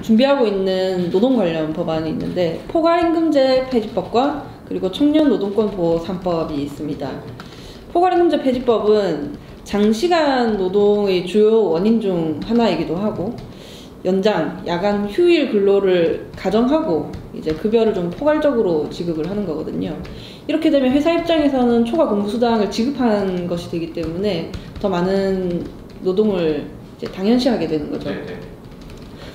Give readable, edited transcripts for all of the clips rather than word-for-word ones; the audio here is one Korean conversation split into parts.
준비하고 있는 노동 관련 법안이 있는데 포괄임금제 폐지법과 그리고 청년노동권 보호 3법이 있습니다. 포괄임금제 폐지법은 장시간 노동의 주요 원인 중 하나이기도 하고 연장, 야간, 휴일 근로를 가정하고 이제 급여를 좀 포괄적으로 지급을 하는 거거든요. 이렇게 되면 회사 입장에서는 초과 근무수당을 지급하는 것이 되기 때문에 더 많은 노동을 이제 당연시하게 되는 거죠.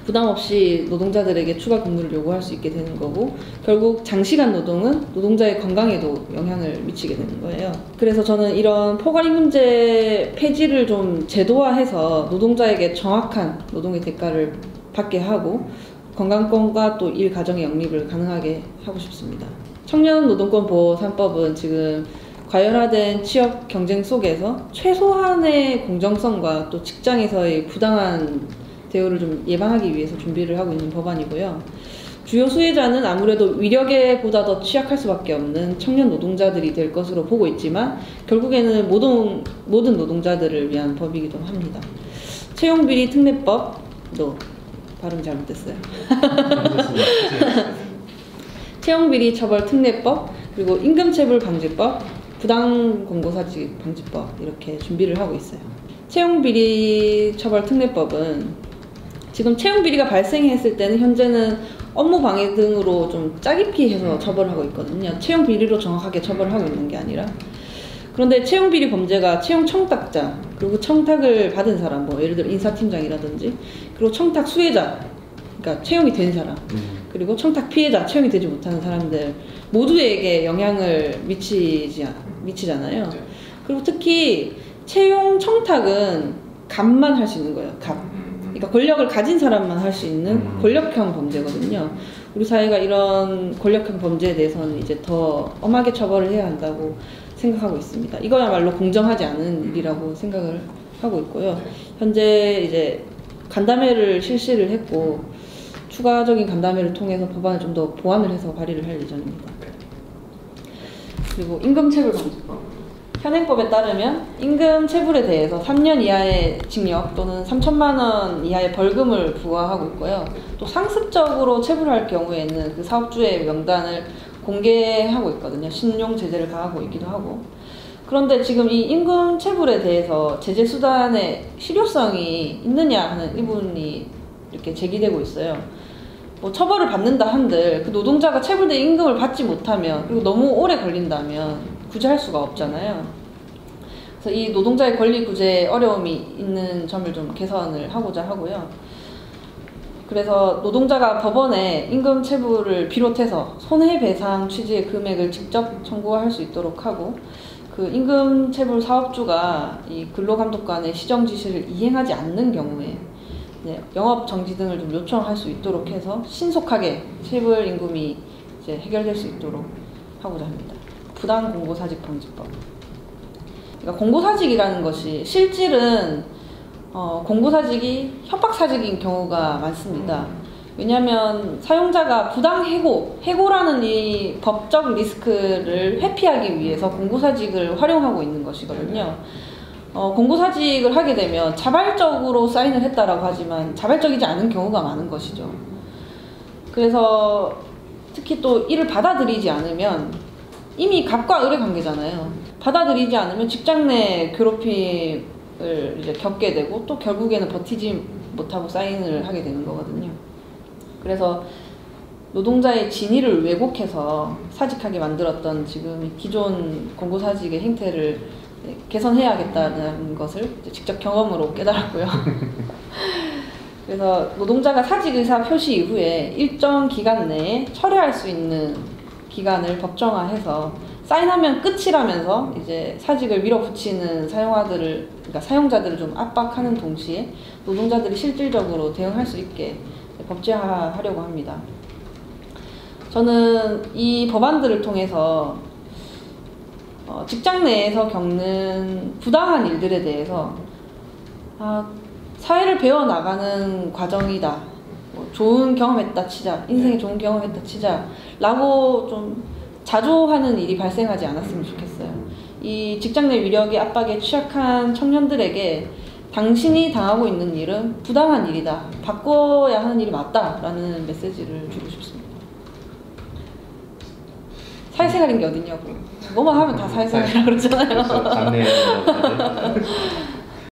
부담 없이 노동자들에게 추가 근무를 요구할 수 있게 되는 거고 결국 장시간 노동은 노동자의 건강에도 영향을 미치게 되는 거예요. 그래서 저는 이런 포괄임금제 폐지를 좀 제도화해서 노동자에게 정확한 노동의 대가를 받게 하고 건강권과 또 일 가정의 영립을 가능하게 하고 싶습니다. 청년노동권 보호 3법은 지금 과열화된 취업 경쟁 속에서 최소한의 공정성과 또 직장에서의 부당한 대우를 좀 예방하기 위해서 준비를 하고 있는 법안이고요. 주요 수혜자는 아무래도 위력에 보다 더 취약할 수밖에 없는 청년 노동자들이 될 것으로 보고 있지만 결국에는 모든 노동자들을 위한 법이기도 합니다. 채용비리 특례법도 발음 잘못됐어요. 채용비리 처벌 특례법 그리고 임금체불 방지법 부당공고사직 방지법 이렇게 준비를 하고 있어요. 채용비리 처벌 특례법은 지금 채용비리가 발생했을 때는 현재는 업무방해 등으로 좀 짜깁기 해서 처벌을 하고 있거든요. 채용비리로 정확하게 처벌을 하고 있는 게 아니라. 그런데 채용비리 범죄가 채용 청탁자, 그리고 청탁을 받은 사람, 뭐 예를 들어 인사팀장이라든지, 그리고 청탁 수혜자, 그러니까 채용이 된 사람, 그리고 청탁 피해자, 채용이 되지 못하는 사람들 모두에게 영향을 미치잖아요. 그리고 특히 채용 청탁은 갑만 할 수 있는 거예요. 갑. 그러니까 권력을 가진 사람만 할 수 있는 권력형 범죄거든요. 우리 사회가 이런 권력형 범죄에 대해서는 이제 더 엄하게 처벌을 해야 한다고 생각하고 있습니다. 이거야말로 공정하지 않은 일이라고 생각을 하고 있고요. 현재 이제 간담회를 실시를 했고 추가적인 간담회를 통해서 법안을 좀 더 보완을 해서 발의를 할 예정입니다. 그리고 임금체불 방지법. 현행법에 따르면 임금 체불에 대해서 3년 이하의 징역 또는 3천만 원 이하의 벌금을 부과하고 있고요. 또 상습적으로 체불할 경우에는 그 사업주의 명단을 공개하고 있거든요. 신용 제재를 가하고 있기도 하고. 그런데 지금 이 임금 체불에 대해서 제재 수단의 실효성이 있느냐 하는 의문이 이렇게 제기되고 있어요. 뭐 처벌을 받는다 한들 그 노동자가 체불된 임금을 받지 못하면 그리고 너무 오래 걸린다면 구제할 수가 없잖아요. 그래서 이 노동자의 권리 구제에 어려움이 있는 점을 좀 개선을 하고자 하고요. 그래서 노동자가 법원에 임금 체불을 비롯해서 손해배상 취지의 금액을 직접 청구할 수 있도록 하고 그 임금 체불 사업주가 이 근로감독관의 시정 지시를 이행하지 않는 경우에 영업 정지 등을 좀 요청할 수 있도록 해서 신속하게 체불 임금이 이제 해결될 수 있도록 하고자 합니다. 부당공고사직 방지법. 그러니까 공고사직이라는 것이 실질은 공고사직이 협박사직인 경우가 많습니다. 왜냐하면 사용자가 해고라는 이 법적 리스크를 회피하기 위해서 공고사직을 활용하고 있는 것이거든요. 공고사직을 하게 되면 자발적으로 사인을 했다라고 하지만 자발적이지 않은 경우가 많은 것이죠. 그래서 특히 또 이를 받아들이지 않으면 이미 갑과 을의 관계잖아요. 받아들이지 않으면 직장 내 괴롭힘을 이제 겪게 되고 또 결국에는 버티지 못하고 사인을 하게 되는 거거든요. 그래서 노동자의 진위를 왜곡해서 사직하게 만들었던 지금 기존 공고사직의 행태를 개선해야겠다는 것을 직접 경험으로 깨달았고요. 그래서 노동자가 사직 의사 표시 이후에 일정 기간 내에 철회할 수 있는 기간을 법정화해서 사인하면 끝이라면서 이제 사직을 밀어붙이는 그러니까 사용자들을 좀 압박하는 동시에 노동자들이 실질적으로 대응할 수 있게 법제화하려고 합니다. 저는 이 법안들을 통해서 직장 내에서 겪는 부당한 일들에 대해서 사회를 배워나가는 과정이다. 좋은 경험했다 치자. 인생에 좋은 경험했다 치자. 라고 좀 자조하는 일이 발생하지 않았으면 좋겠어요. 이 직장 내 위력의 압박에 취약한 청년들에게 당신이 당하고 있는 일은 부당한 일이다. 바꿔야 하는 일이 맞다라는 메시지를 주고 싶습니다. 사회생활인 게 어딨냐고. 뭐만 하면 다 사회생활이라고 그러잖아요. 그렇죠. 장래에